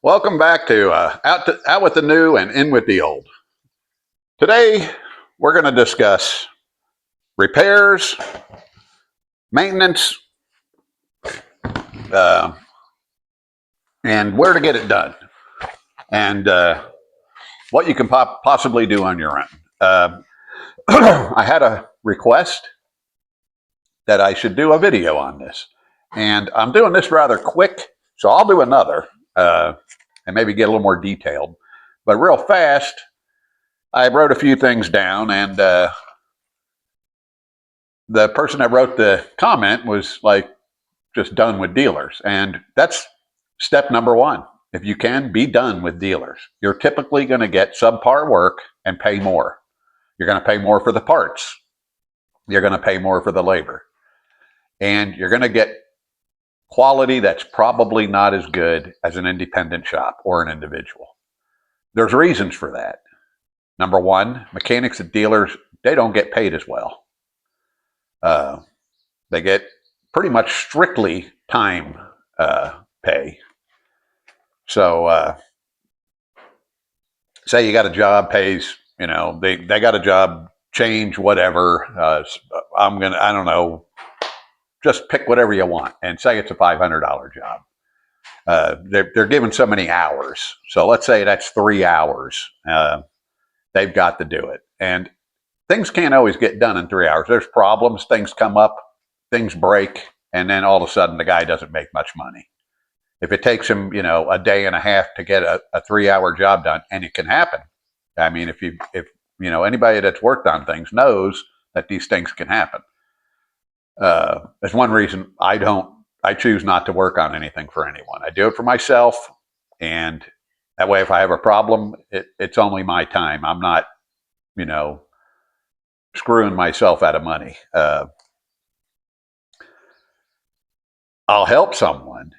Welcome back to Out with the New and In with the Old. Today, we're going to discuss repairs, maintenance, uh, and where to get it done, and what you can possibly do on your own. Uh, I had a request that I should do a video on this, and I'm doing this rather quick, so I'll do another and maybe get a little more detailed. But real fast, I wrote a few things down, and the person that wrote the comment was like just done with dealers. And that's step number one. If you can, be done with dealers. You're typically going to get subpar work and pay more. You're going to pay more for the parts. You're going to pay more for the labor. And you're going to get quality that's probably not as good as an independent shop or an individual. There's reasons for that. Number one, mechanics at dealers, they don't get paid as well. They get pretty much strictly time pay. So say you got a job, pays, they got a job, change, whatever. I don't know, just pick whatever you want and say it's a $500 job. They're given so many hours. So let's say that's 3 hours. They've got to do it. And things can't always get done in 3 hours. There's problems, things come up, things break, and then all of a sudden the guy doesn't make much money. If it takes him, a day and a half to get a 3 hour job done, and it can happen. I mean, if anybody that's worked on things knows that these things can happen. That's one reason I choose not to work on anything for anyone. I do it for myself, and that way, if I have a problem, it's only my time. I'm not, screwing myself out of money. I'll help someone,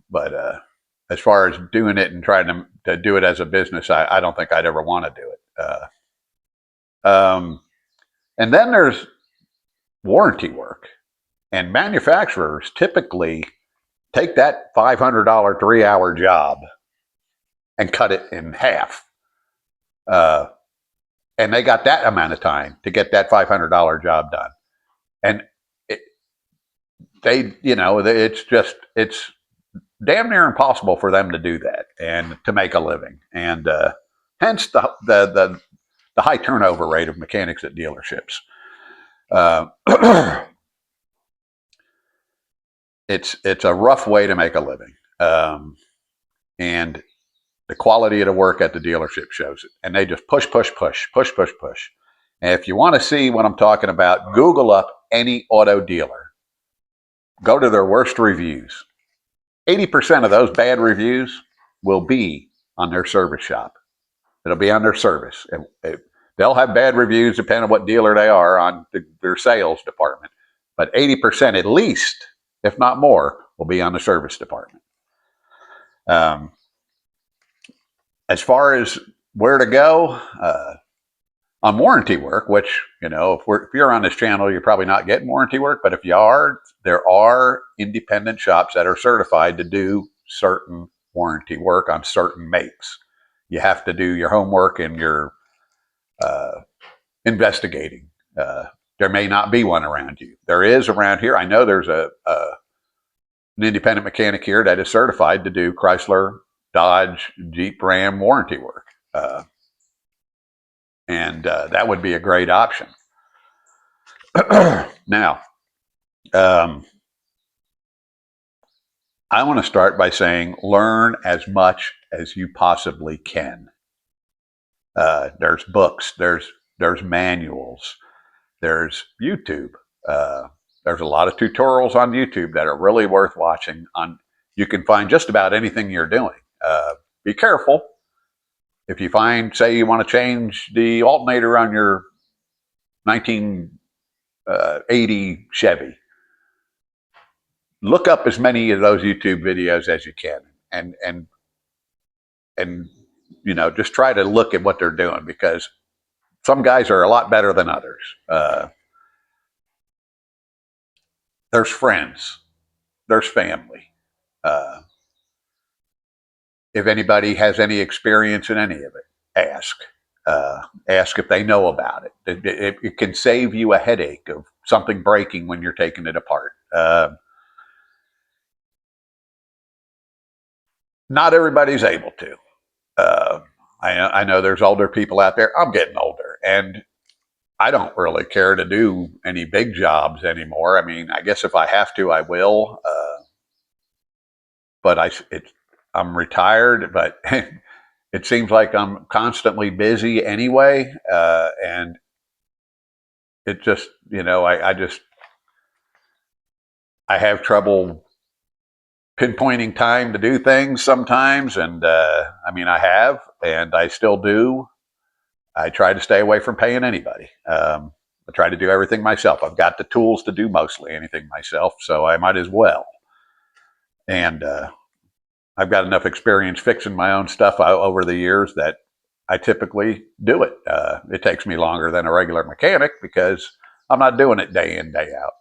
but as far as doing it and trying to do it as a business, I don't think I'd ever want to do it. And then there's warranty work. And manufacturers typically take that $500 3 hour job and cut it in half. And they got that amount of time to get that $500 job done. And it's damn near impossible for them to do that and to make a living. And hence the high turnover rate of mechanics at dealerships. It's a rough way to make a living. And the quality of the work at the dealership shows it. And they just push. And if you want to see what I'm talking about, Google up any auto dealer. Go to their worst reviews. 80% of those bad reviews will be on their service shop. It'll be on their service. They'll have bad reviews depending on what dealer they are on their sales department. But 80% at least, if not more, will be on the service department. As far as where to go on warranty work, which, if you're on this channel, you're probably not getting warranty work. But if you are, there are independent shops that are certified to do certain warranty work on certain makes. You have to do your homework and your investigating. There may not be one around you. There is around here. I know there's an independent mechanic here that is certified to do Chrysler, Dodge, Jeep, Ram warranty work. And that would be a great option. Now, I want to start by saying learn as much as you possibly can. There's books, there's manuals, there's YouTube. There's a lot of tutorials on YouTube that are really worth watching. You can find just about anything you're doing. Be careful. If you say you want to change the alternator on your 1980 Chevy, look up as many of those YouTube videos as you can, and just try to look at what they're doing, because some guys are a lot better than others. There's friends, there's family. If anybody has any experience in any of it, ask. Ask if they know about it. It can save you a headache of something breaking when you're taking it apart. Not everybody's able to. Uh, I know there's older people out there. I'm getting older, and I don't really care to do any big jobs anymore. I mean, I guess if I have to, I will. But I'm retired, but it seems like I'm constantly busy anyway, and it just, I have trouble pinpointing time to do things sometimes, and I mean, I have, and I still do. I try to stay away from paying anybody. I try to do everything myself. I've got the tools to do mostly anything myself, so I might as well. And I've got enough experience fixing my own stuff over the years that I typically do it. It takes me longer than a regular mechanic because I'm not doing it day in, day out.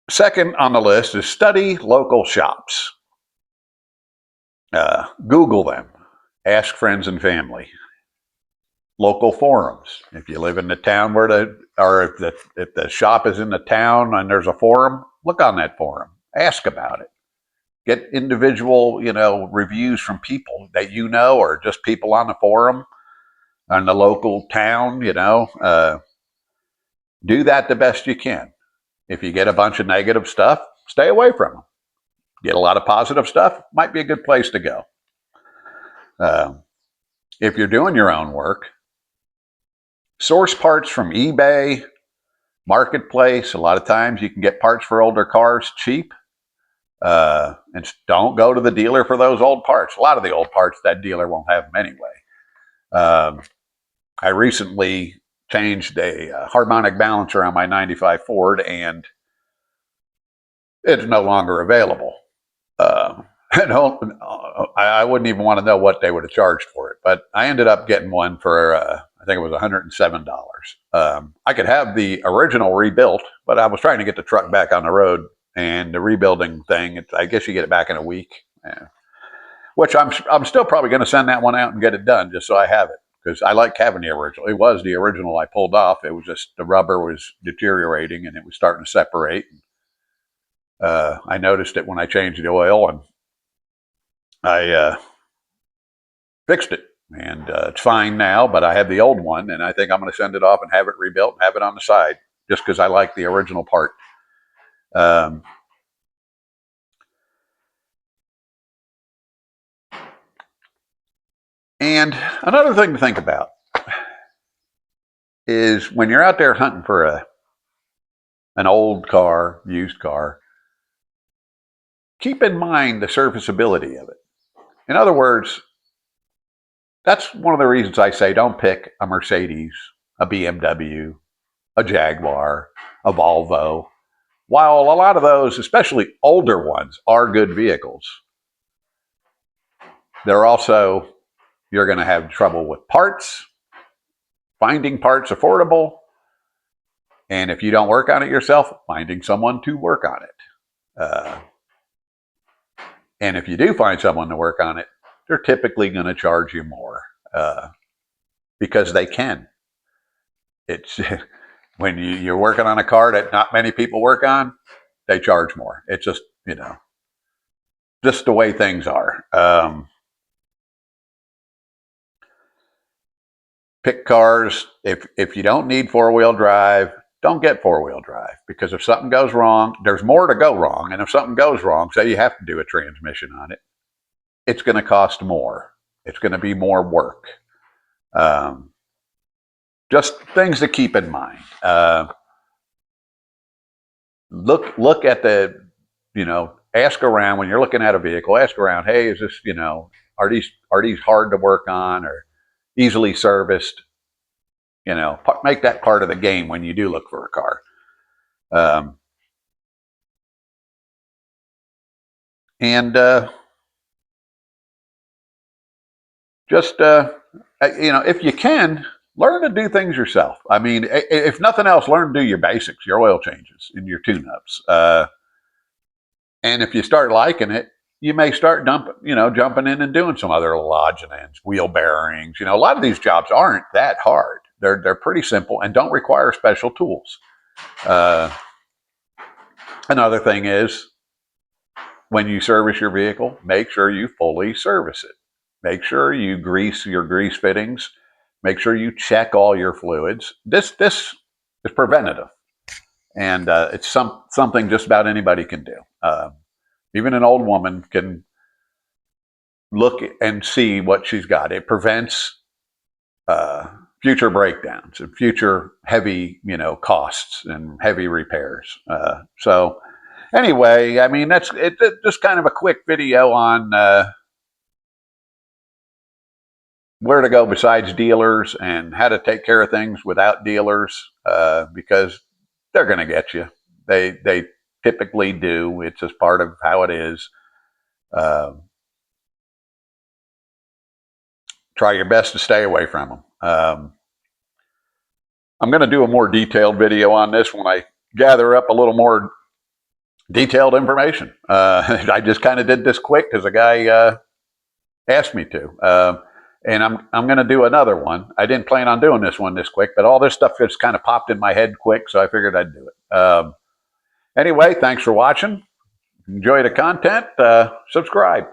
Second on the list is study local shops. Google them. Ask friends and family. Local forums. If you live in the town or if the shop is in the town and there's a forum, look on that forum. Ask about it. Get individual, reviews from people that you know, or just people on the forum on the local town. Do that the best you can. If you get a bunch of negative stuff, stay away from them. Get a lot of positive stuff, might be a good place to go. If you're doing your own work, source parts from eBay, Marketplace. A lot of times you can get parts for older cars cheap. And don't go to the dealer for those old parts. A lot of the old parts, that dealer won't have them anyway. I recently changed a harmonic balancer on my 95 Ford, and it's no longer available. I wouldn't even want to know what they would have charged for it, but I ended up getting one for I think it was $107. I could have the original rebuilt, but I was trying to get the truck back on the road, and the rebuilding thing, I guess you get it back in a week. Which I'm still probably going to send that one out and get it done just so I have it, because I like having the original. It was the original I pulled off. It was just the rubber was deteriorating and it was starting to separate. I noticed it when I changed the oil, and I fixed it, and it's fine now. But I have the old one, and I think I'm going to send it off and have it rebuilt and have it on the side, just because I like the original part. And another thing to think about is when you're out there hunting for an old car, used car, keep in mind the serviceability of it. In other words, that's one of the reasons I say don't pick a Mercedes, a BMW, a Jaguar, a Volvo. While a lot of those, especially older ones, are good vehicles, they're also, you're going to have trouble with parts, finding parts affordable, and if you don't work on it yourself, finding someone to work on it. And if you do find someone to work on it, they're typically going to charge you more because they can. It's when you're working on a car that not many people work on, they charge more. It's just, just the way things are. Pick cars. If you don't need four-wheel drive, don't get four-wheel drive, because if something goes wrong, there's more to go wrong. And if something goes wrong, say you have to do a transmission on it, it's going to cost more. It's going to be more work. Just things to keep in mind. Look at the, ask around when you're looking at a vehicle. Ask around. Hey, is this, are these hard to work on or easily serviced? Make that part of the game when you do look for a car. And just if you can, learn to do things yourself. I mean, if nothing else, learn to do your basics, your oil changes and your tune-ups. And if you start liking it, you may start jumping in and doing some other lodge ends, wheel bearings. A lot of these jobs aren't that hard. They're pretty simple and don't require special tools. Another thing is, when you service your vehicle, make sure you fully service it. Make sure you grease your grease fittings. Make sure you check all your fluids. This is preventative, and it's something just about anybody can do. Even an old woman can look and see what she's got. It prevents future breakdowns and future heavy, costs and heavy repairs. So anyway, I mean, that's just kind of a quick video on where to go besides dealers and how to take care of things without dealers, because they're going to get you. They typically do. It's just part of how it is. Try your best to stay away from them. I'm going to do a more detailed video on this when I gather up a little more detailed information. I just kind of did this quick because a guy asked me to. And I'm going to do another one. I didn't plan on doing this one this quick, but all this stuff just kind of popped in my head quick, so I figured I'd do it. Anyway, thanks for watching. Enjoy the content. Subscribe.